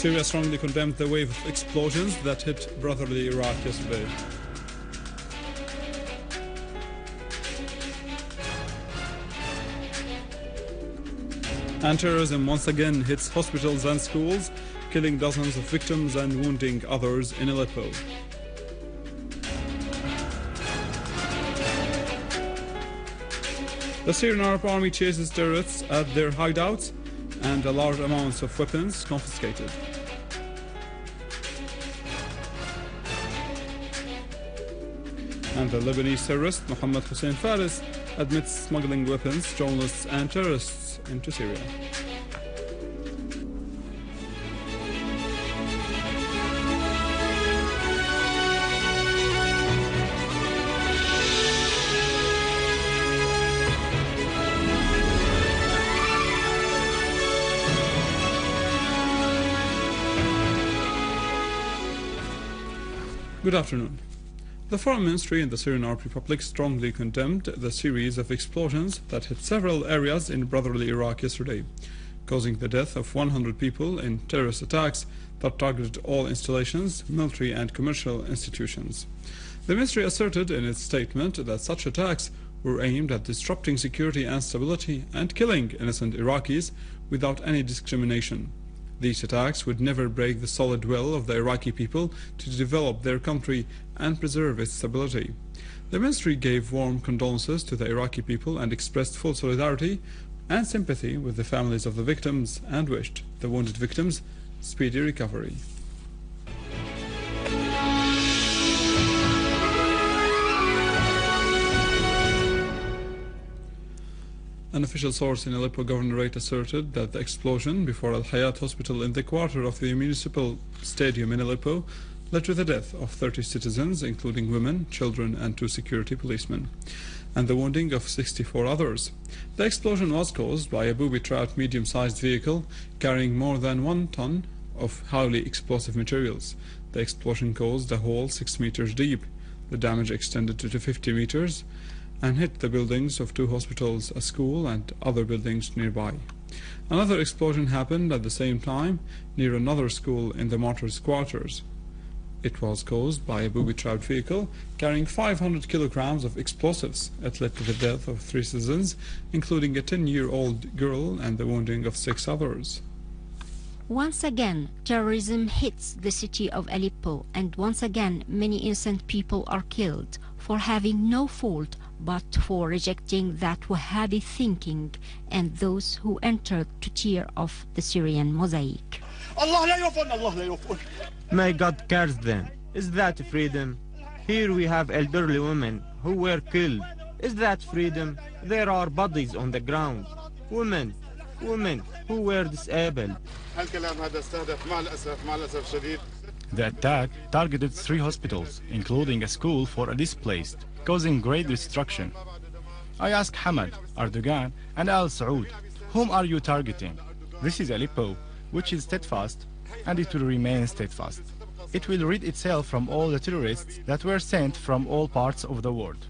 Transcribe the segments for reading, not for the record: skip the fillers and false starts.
Syria strongly condemned the wave of explosions that hit brotherly Iraq yesterday. And terrorism once again hits hospitals and schools, killing dozens of victims and wounding others in Aleppo. The Syrian Arab Army chases terrorists at their hideouts and a large amounts of weapons confiscated. And the Lebanese terrorist Mohammed Hussein Faris admits smuggling weapons, journalists and terrorists into Syria. Good afternoon. The Foreign Ministry in the Syrian Arab Republic strongly condemned the series of explosions that hit several areas in brotherly Iraq yesterday, causing the death of 100 people in terrorist attacks that targeted all installations, military and commercial institutions. The ministry asserted in its statement that such attacks were aimed at disrupting security and stability and killing innocent Iraqis without any discrimination. These attacks would never break the solid will of the Iraqi people to develop their country and preserve its stability. The ministry gave warm condolences to the Iraqi people and expressed full solidarity and sympathy with the families of the victims and wished the wounded victims speedy recovery. An official source in Aleppo governorate asserted that the explosion before Al Hayat Hospital in the quarter of the municipal stadium in Aleppo led to the death of 30 citizens, including women, children and 2 security policemen, and the wounding of 64 others. The explosion was caused by a booby-trapped medium-sized vehicle carrying more than 1 ton of highly explosive materials. The explosion caused a hole 6 meters deep. The damage extended to 50 meters and hit the buildings of 2 hospitals, a school and other buildings nearby. Another explosion happened at the same time near another school in the martyrs' quarters. It was caused by a booby-trapped vehicle carrying 500 kilograms of explosives. It led to the death of 3 citizens, including a 10-year-old girl, and the wounding of 6 others. Once again, terrorism hits the city of Aleppo, and once again many innocent people are killed for having no fault but for rejecting that Wahhabi thinking and those who entered to tear off the Syrian mosaic. May God curse them. Is that freedom? Here we have elderly women who were killed. Is that freedom? There are bodies on the ground. Women who were disabled. The attack targeted 3 hospitals, including a school for a displaced, causing great destruction. I asked Hamad, Erdogan, and Al Saud, whom are you targeting? This is Aleppo, which is steadfast, and it will remain steadfast. It will rid itself from all the terrorists that were sent from all parts of the world.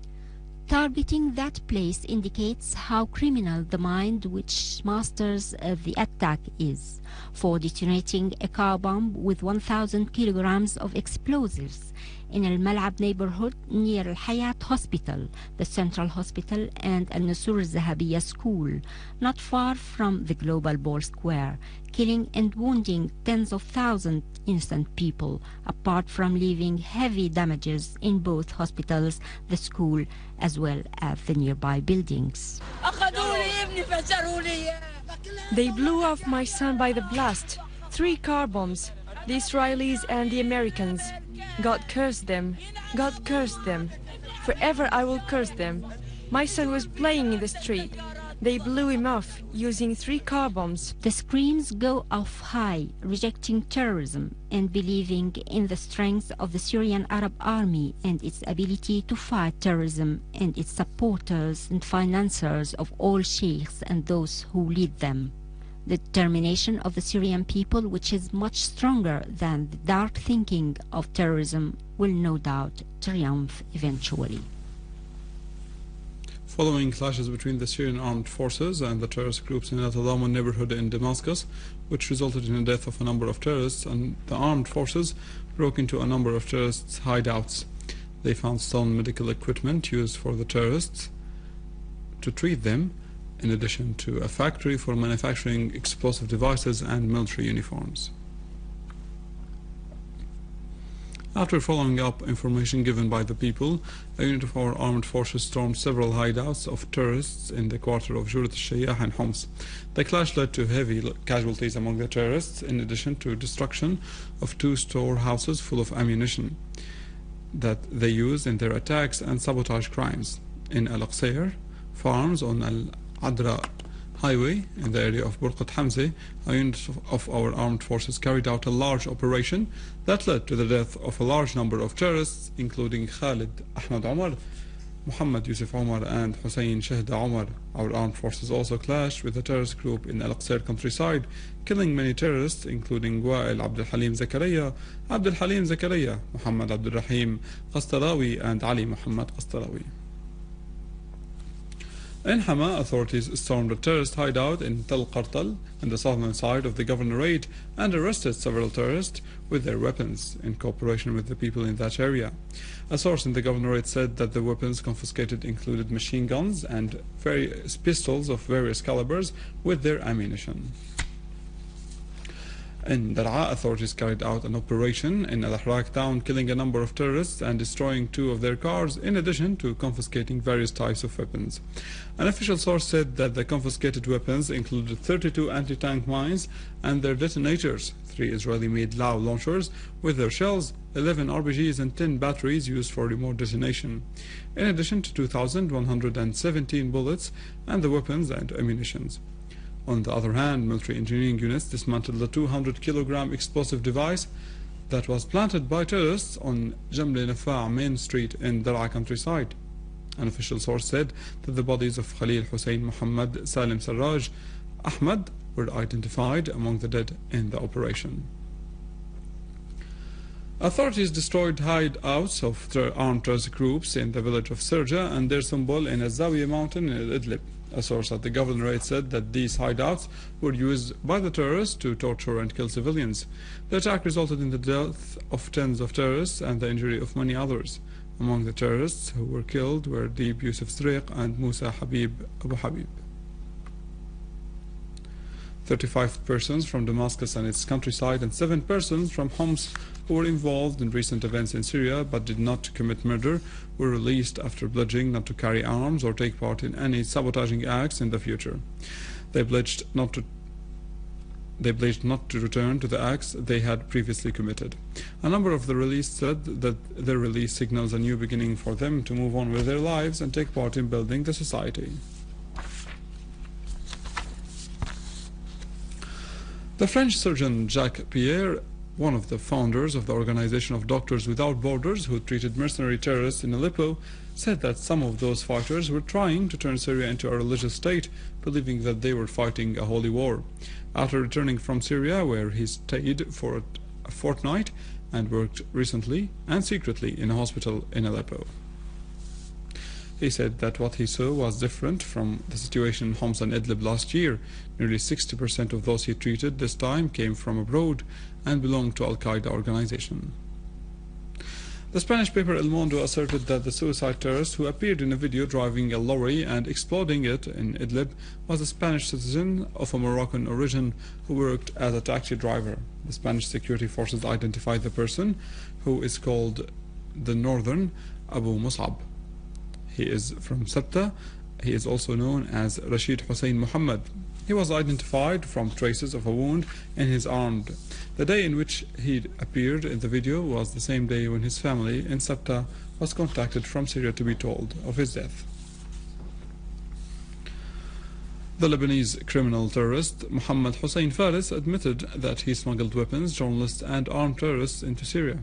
Targeting that place indicates how criminal the mind which masters the attack is, for detonating a car bomb with 1,000 kilograms of explosives in Al Malab neighborhood near Al Hayat Hospital, the Central Hospital, and Al Nusur Zahabiya School, not far from the Global Ball Square, killing and wounding tens of thousands innocent people, apart from leaving heavy damages in both hospitals, the school, as well as the nearby buildings. They blew off my son by the blast. 3 car bombs, the Israelis and the Americans. God curse them. God curse them. Forever I will curse them. My son was playing in the street. They blew him off using 3 car bombs. The screams go off high, rejecting terrorism and believing in the strength of the Syrian Arab Army and its ability to fight terrorism and its supporters and financiers of all sheikhs and those who lead them. The determination of the Syrian people, which is much stronger than the dark thinking of terrorism, will no doubt triumph eventually. following clashes between the Syrian armed forces and the terrorist groups in Al Tadamun neighborhood in Damascus, which resulted in the death of a number of terrorists, and the armed forces broke into a number of terrorists' hideouts. They found stolen medical equipment used for the terrorists to treat them, in addition to a factory for manufacturing explosive devices and military uniforms. After following up information given by the people, a unit of our armed forces stormed several hideouts of terrorists in the quarter of Jurat al-Shayyah and Homs. The clash led to heavy casualties among the terrorists, in addition to destruction of 2 storehouses full of ammunition that they used in their attacks and sabotage crimes. In Al-Aqsair farms on Al-Adra highway in the area of Burqat Hamze, a unit of our armed forces carried out a large operation that led to the death of a large number of terrorists, including Khalid Ahmad Omar, Muhammad Yusuf Omar, and Hussein Shahda Omar. Our armed forces also clashed with a terrorist group in Al-Aqsair countryside, killing many terrorists, including Wa'il Abdul Halim Zakaria, Muhammad Abdul Rahim Qastarawi, and Ali Muhammad Qastarawi. In Hama, authorities stormed a terrorist hideout in Tel Qartal in the southern side of the governorate and arrested several terrorists with their weapons in cooperation with the people in that area. A source in the governorate said that the weapons confiscated included machine guns and various pistols of various calibers with their ammunition. In Dar'a, authorities carried out an operation in Al-Ahrak town, killing a number of terrorists and destroying 2 of their cars, in addition to confiscating various types of weapons. An official source said that the confiscated weapons included 32 anti-tank mines and their detonators, 3 Israeli-made Lao launchers with their shells, 11 RPGs, and 10 batteries used for remote detonation, in addition to 2,117 bullets and the weapons and ammunitions. On the other hand, military engineering units dismantled a 200-kilogram explosive device that was planted by terrorists on Jamle Nafa' main street in Dar'a countryside. An official source said that the bodies of Khalil Hussein Muhammad Salim Sarraj Ahmad were identified among the dead in the operation. Authorities destroyed hideouts of armed terrorist groups in the village of Sirja and Deir Sumbul in a Zawiya mountain in Idlib. A source at the governorate said that these hideouts were used by the terrorists to torture and kill civilians. The attack resulted in the death of tens of terrorists and the injury of many others. Among the terrorists who were killed were Deeb Yusuf Sriq and Musa Habib Abu Habib. 35 persons from Damascus and its countryside and 7 persons from Homs who were involved in recent events in Syria but did not commit murder were released after pledging not to carry arms or take part in any sabotaging acts in the future. They pledged not to return to the acts they had previously committed. A number of the released said that their release signals a new beginning for them to move on with their lives and take part in building the society. The French surgeon Jacques Pierre, one of the founders of the Organization of Doctors Without Borders, who treated mercenary terrorists in Aleppo, said that some of those fighters were trying to turn Syria into a religious state, believing that they were fighting a holy war. After returning from Syria, where he stayed for a fortnight and worked recently and secretly in a hospital in Aleppo. He said that what he saw was different from the situation in Homs and Idlib last year. Nearly 60% of those he treated this time came from abroad and belonged to Al-Qaeda organization. The Spanish paper El Mundo asserted that the suicide terrorist who appeared in a video driving a lorry and exploding it in Idlib was a Spanish citizen of a Moroccan origin who worked as a taxi driver. The Spanish security forces identified the person, who is called the Northern Abu Musab. He is from Sabta. He is also known as Rashid Hussein Muhammad. He was identified from traces of a wound in his arm. The day in which he appeared in the video was the same day when his family in Sabta was contacted from Syria to be told of his death. The Lebanese criminal terrorist Mohammed Hussein Faris admitted that he smuggled weapons, journalists and armed terrorists into Syria.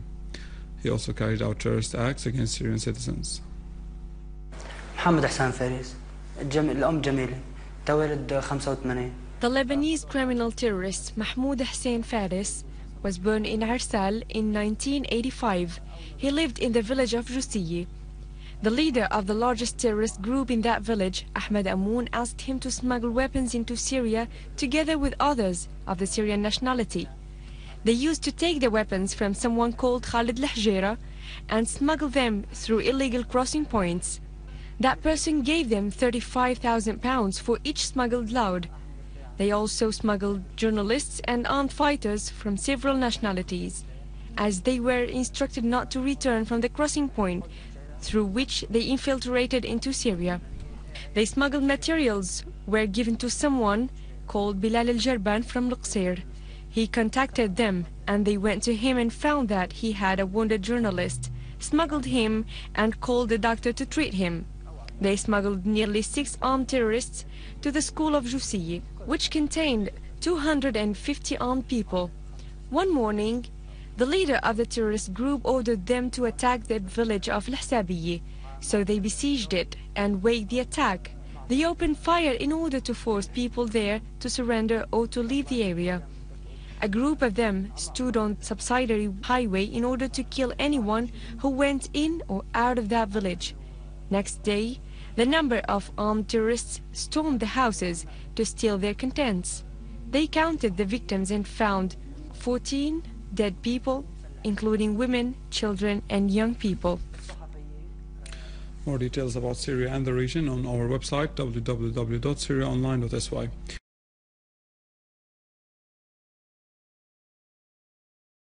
He also carried out terrorist acts against Syrian citizens. محمد حسان فارس الأم جميلة تولد 85. The Lebanese criminal terrorist Mahmoud Hussein Faris was born in Arsal in 1985. He lived in the village of Jusiye. The leader of the largest terrorist group in that village, Ahmed Amoun, asked him to smuggle weapons into Syria together with others of the Syrian nationality. They used to take the weapons from someone called Khalid Lahjera and smuggle them through illegal crossing points. That person gave them £35,000 for each smuggled load. They also smuggled journalists and armed fighters from several nationalities, as they were instructed not to return from the crossing point through which they infiltrated into Syria. They smuggled materials were given to someone called Bilal al-Jarban from Luqsir. He contacted them and they went to him and found that he had a wounded journalist, smuggled him and called the doctor to treat him. They smuggled nearly 6 armed terrorists to the school of Jussiye, which contained 250 armed people. One morning, the leader of the terrorist group ordered them to attack the village of Al-Hsabiye, so they besieged it and waged the attack. They opened fire in order to force people there to surrender or to leave the area. A group of them stood on subsidiary highway in order to kill anyone who went in or out of that village. Next day, the number of armed terrorists stormed the houses to steal their contents. They counted the victims and found 14 dead people, including women, children, and young people. More details about Syria and the region on our website www.syriaonline.sy.